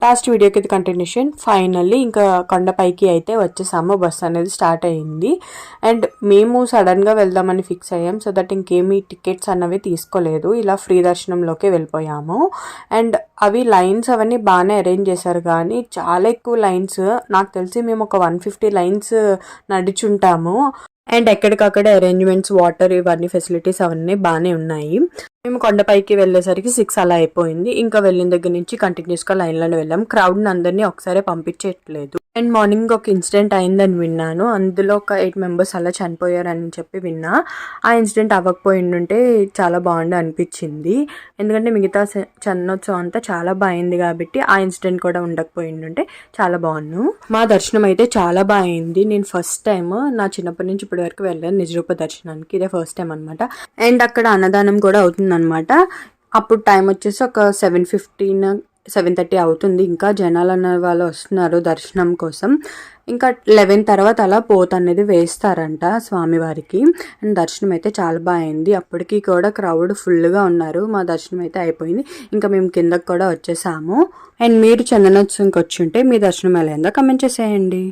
Last వీడియోకి ఇది continuation. Finally ఇంకా కొండపైకి అయితే వచ్చేసాము. బస్ అనేది స్టార్ట్ అయ్యింది అండ్ మేము సడన్గా వెళ్దామని ఫిక్స్ అయ్యాం. సో దట్ ఇంకేమీ టికెట్స్ అన్నవి తీసుకోలేదు, ఇలా ఫ్రీ దర్శనంలోకి వెళ్ళిపోయాము. అండ్ అవి లైన్స్ అవన్నీ బాగానే అరేంజ్ చేశారు కానీ చాలా ఎక్కువ లైన్స్. నాకు తెలిసి మేము ఒక 150 లైన్స్ నడిచుంటాము. అండ్ ఎక్కడికక్కడ అరేంజ్మెంట్స్, వాటర్ ఇవన్నీ ఫెసిలిటీస్ అవన్నీ బాగానే ఉన్నాయి. మేము కొండపైకి వెళ్ళేసరికి 6 అలా అయిపోయింది. ఇంకా వెళ్ళిన దగ్గర నుంచి కంటిన్యూస్గా లైన్లోనే వెళ్ళాం. క్రౌడ్ని అందరినీ ఒకసారి పంపించట్లేదు. అండ్ మార్నింగ్ ఒక ఇన్సిడెంట్ అయిందని విన్నాను, అందులో ఒక 8 మెంబర్స్ అలా చనిపోయారని చెప్పి విన్నా. ఆ ఇన్సిడెంట్ అవ్వకపోయిండుంటే చాలా బాగుండు అనిపించింది. ఎందుకంటే మిగతా చన్నోత్సవం అంతా చాలా బాగుంది కాబట్టి ఆ ఇన్సిడెంట్ కూడా ఉండకపోయిండుంటే చాలా బాగుండు. మా దర్శనం అయితే చాలా బాగుంది. నేను ఫస్ట్ టైం నా చిన్నప్పటి నుంచి ఇప్పటి వరకు వెళ్ళాను నిజరూప దర్శనానికి, ఇదే ఫస్ట్ టైం అనమాట. అండ్ అక్కడ అన్నదానం కూడా అవుతుంది అనమాట. అప్పుడు టైం వచ్చేసి ఒక 7:15, 7:30 అవుతుంది. ఇంకా జనాలు అన్న వాళ్ళు వస్తున్నారు దర్శనం కోసం. ఇంకా 11 తర్వాత అలా పోత అనేది వేస్తారంట స్వామివారికి. అండ్ దర్శనం అయితే చాలా బాగుంది. అప్పటికి కూడా క్రౌడ్ ఫుల్గా ఉన్నారు. మా దర్శనం అయితే అయిపోయింది. ఇంకా మేము కిందకు కూడా వచ్చేసాము. అండ్ మీరు చందనోత్సవంకి వచ్చి ఉంటే మీ దర్శనం ఎలా అయిందో కమెంట్ చేసేయండి.